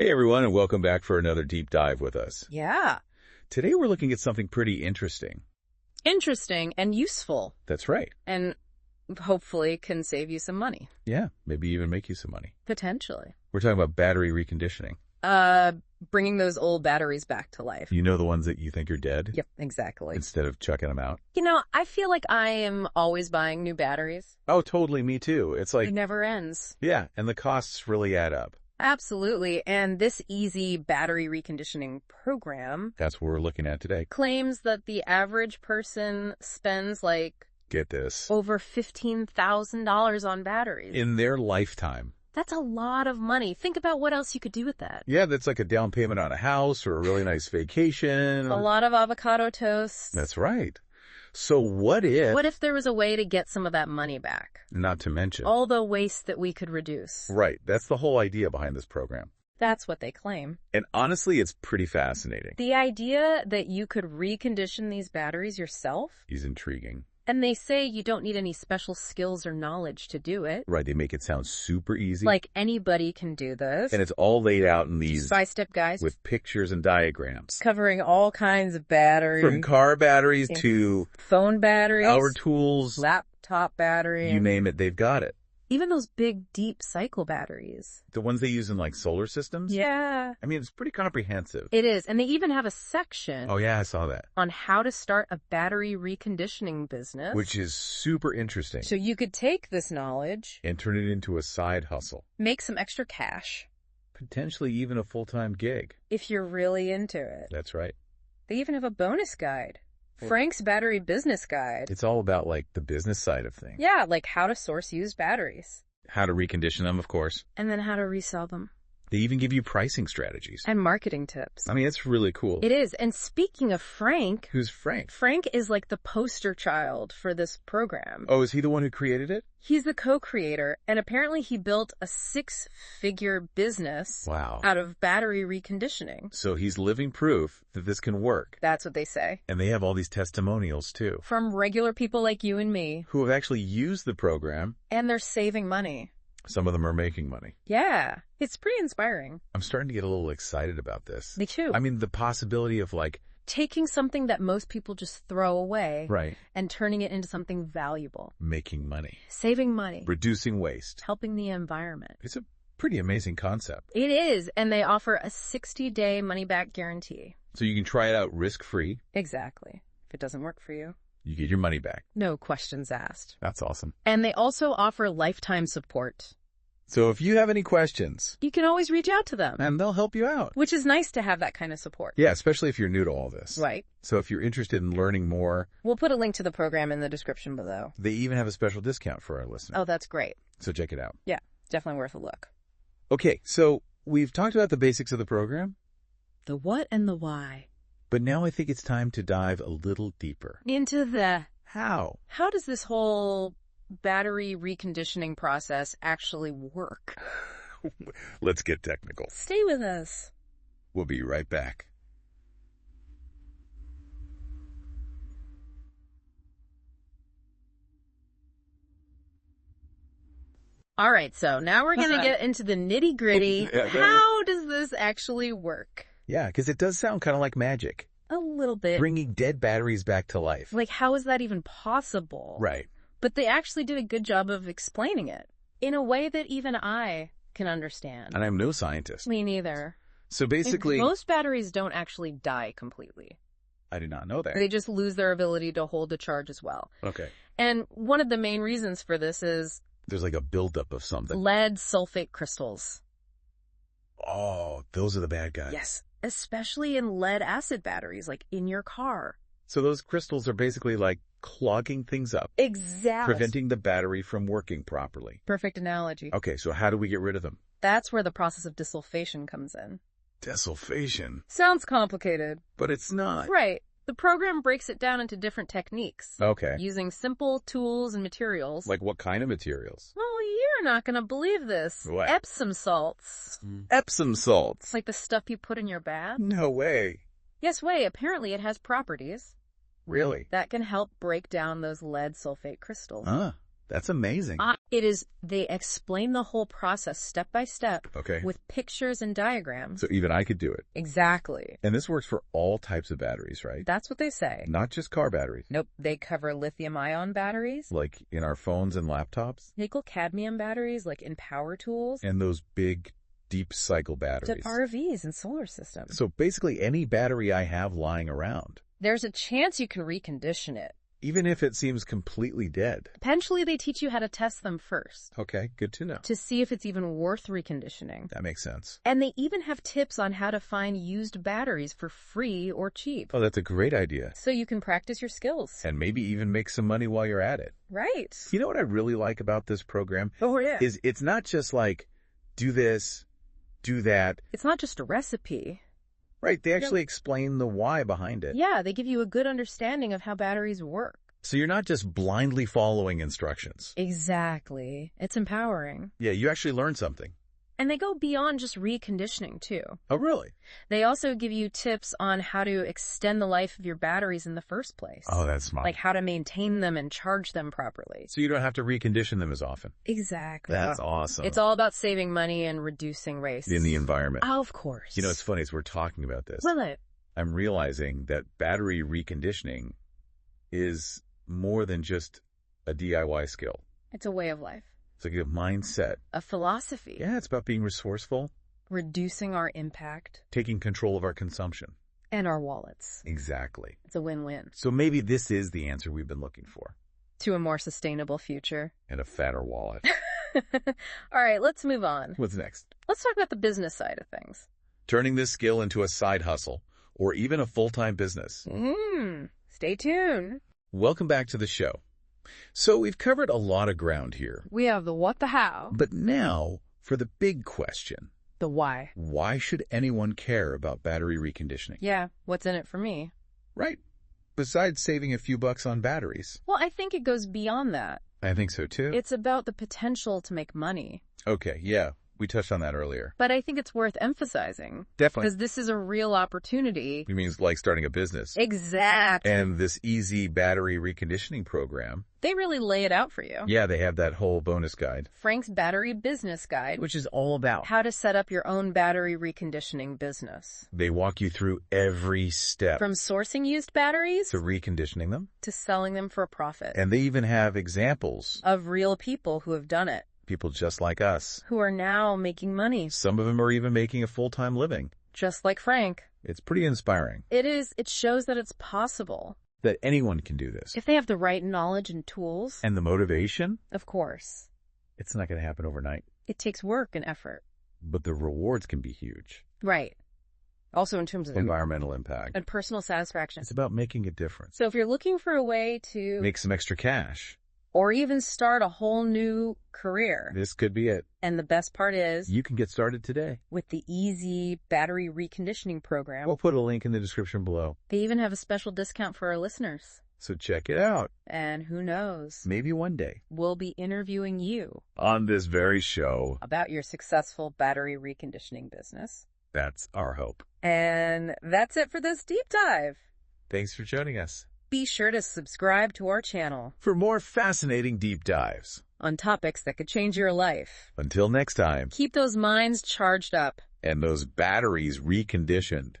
Hey everyone, and welcome back for another deep dive with us. Yeah. Today we're looking at something pretty interesting. Interesting and useful. That's right. And hopefully can save you some money. Yeah, maybe even make you some money. Potentially. We're talking about battery reconditioning. Bringing those old batteries back to life. You know, the ones that you think are dead? Yep, exactly. Instead of chucking them out? You know, I feel like I am always buying new batteries. Oh, totally, me too. It's like... It never ends. Yeah, and the costs really add up. Absolutely. And this easy battery reconditioning program... That's what we're looking at today. ...claims that the average person spends like... Get this. Over $15,000 on batteries. In their lifetime. That's a lot of money. Think about what else you could do with that. Yeah, that's like a down payment on a house or a really nice vacation. A lot of avocado toast. That's right. So what if there was a way to get some of that money back? Not to mention all the waste that we could reduce. Right. That's the whole idea behind this program. That's what they claim. And honestly, it's pretty fascinating. The idea that you could recondition these batteries yourself is intriguing. And they say you don't need any special skills or knowledge to do it. Right. They make it sound super easy. Like anybody can do this. And it's all laid out in these step-by-step guides with pictures and diagrams. Covering all kinds of batteries. From car batteries to phone batteries. Power tools. Laptop batteries. You name it, they've got it. Even those big, deep cycle batteries. The ones they use in, like, solar systems? Yeah. I mean, it's pretty comprehensive. It is. And they even have a section... Oh, yeah, I saw that. ...on how to start a battery reconditioning business. Which is super interesting. So you could take this knowledge... and turn it into a side hustle. Make some extra cash. Potentially even a full-time gig. If you're really into it. That's right. They even have a bonus guide. Frank's Battery Business Guide. It's all about, like, the business side of things. Yeah, like how to source used batteries. How to recondition them, of course. And then how to resell them. They even give you pricing strategies. And marketing tips. I mean, it's really cool. It is. And speaking of Frank... Who's Frank? Frank is like the poster child for this program. Oh, is he the one who created it? He's the co-creator, and apparently he built a 6-figure business out of battery reconditioning. So he's living proof that this can work. That's what they say. And they have all these testimonials, too. From regular people like you and me. Who have actually used the program. And they're saving money. Some of them are making money. Yeah, it's pretty inspiring. I'm starting to get a little excited about this. Me too. I mean, the possibility of, like... taking something that most people just throw away. Right. And turning it into something valuable. Making money. Saving money. Reducing waste. Helping the environment. It's a pretty amazing concept. It is, and they offer a 60-day money-back guarantee. So you can try it out risk-free. Exactly. If it doesn't work for you, you get your money back. No questions asked. That's awesome. And they also offer lifetime support. So if you have any questions, you can always reach out to them. And they'll help you out. Which is nice to have that kind of support. Yeah, especially if you're new to all this. Right. So if you're interested in learning more... we'll put a link to the program in the description below. They even have a special discount for our listeners. Oh, that's great. So check it out. Yeah, definitely worth a look. Okay, so we've talked about the basics of the program. The what and the why. But now I think it's time to dive a little deeper. Into the... how. How does this whole battery reconditioning process actually work? Let's get technical. Stay with us. We'll be right back. All right, so now we're going to get into the nitty-gritty. How does this actually work? Yeah, because it does sound kind of like magic. A little bit. Bringing dead batteries back to life. Like, how is that even possible? Right. But they actually did a good job of explaining it in a way that even I can understand. And I'm no scientist. Me neither. So basically... most batteries don't actually die completely. I did not know that. They just lose their ability to hold a charge as well. Okay. And one of the main reasons for this is... there's like a buildup of something. Lead sulfate crystals. Oh, those are the bad guys. Yes. Especially in lead acid batteries, like in your car. So those crystals are basically like clogging things up. Exactly. Preventing the battery from working properly. Perfect analogy. Okay, so how do we get rid of them? That's where the process of desulfation comes in. Desulfation? Sounds complicated. But it's not. Right. The program breaks it down into different techniques. Okay. Using simple tools and materials. Like what kind of materials? Well, you're not going to believe this. What? Epsom salts. Epsom salts? Like the stuff you put in your bath? No way. Yes way. Apparently it has properties. Really? That can help break down those lead sulfate crystals. Huh. That's amazing. They explain the whole process step by step. Okay. With pictures and diagrams. So even I could do it. Exactly. And this works for all types of batteries, right? That's what they say. Not just car batteries. Nope. They cover lithium-ion batteries. Like in our phones and laptops. Nickel-cadmium batteries, like in power tools. And those big, deep cycle batteries. To RVs and solar systems. So basically any battery I have lying around. There's a chance you can recondition it. Even if it seems completely dead. Eventually, they teach you how to test them first. Okay, good to know. To see if it's even worth reconditioning. That makes sense. And they even have tips on how to find used batteries for free or cheap. Oh, that's a great idea. So you can practice your skills. And maybe even make some money while you're at it. Right. You know what I really like about this program? Oh, yeah. Is it's not just like, do this, do that. It's not just a recipe. Right, they actually explain the why behind it. Yeah, they give you a good understanding of how batteries work. So you're not just blindly following instructions. Exactly. It's empowering. Yeah, you actually learn something. And they go beyond just reconditioning, too. Oh, really? They also give you tips on how to extend the life of your batteries in the first place. Oh, that's smart. Like how to maintain them and charge them properly. So you don't have to recondition them as often. Exactly. That's awesome. It's all about saving money and reducing waste. In the environment. Oh, of course. You know, it's funny as we're talking about this. Well, I'm realizing that battery reconditioning is more than just a DIY skill. It's a way of life. It's like a mindset. A philosophy. Yeah, it's about being resourceful. Reducing our impact. Taking control of our consumption. And our wallets. Exactly. It's a win-win. So maybe this is the answer we've been looking for. To a more sustainable future. And a fatter wallet. All right, let's move on. What's next? Let's talk about the business side of things. Turning this skill into a side hustle or even a full-time business. Stay tuned. Welcome back to the show. So we've covered a lot of ground here. We have the what, the how. But now for the big question. The why. Why should anyone care about battery reconditioning? Yeah, what's in it for me? Right. Besides saving a few bucks on batteries. Well, I think it goes beyond that. I think so too. It's about the potential to make money. Okay, yeah. We touched on that earlier. But I think it's worth emphasizing. Definitely. Because this is a real opportunity. It means like starting a business. Exactly. And this easy battery reconditioning program. They really lay it out for you. Yeah, they have that whole bonus guide. Frank's Battery Business Guide. Which is all about how to set up your own battery reconditioning business. They walk you through every step. From sourcing used batteries. To reconditioning them. To selling them for a profit. And they even have examples. Of real people who have done it. People just like us. Who are now making money. Some of them are even making a full-time living. Just like Frank. It's pretty inspiring. It is. It shows that it's possible. That anyone can do this. If they have the right knowledge and tools. And the motivation. Of course. It's not going to happen overnight. It takes work and effort. But the rewards can be huge. Right. Also in terms of environmental impact. And personal satisfaction. It's about making a difference. So if you're looking for a way to make some extra cash. Or even start a whole new career. This could be it. And the best part is you can get started today. With the easy battery reconditioning program. We'll put a link in the description below. They even have a special discount for our listeners. So check it out. And who knows? Maybe one day. We'll be interviewing you. On this very show. About your successful battery reconditioning business. That's our hope. And that's it for this deep dive. Thanks for joining us. Be sure to subscribe to our channel for more fascinating deep dives on topics that could change your life. Until next time, keep those minds charged up and those batteries reconditioned.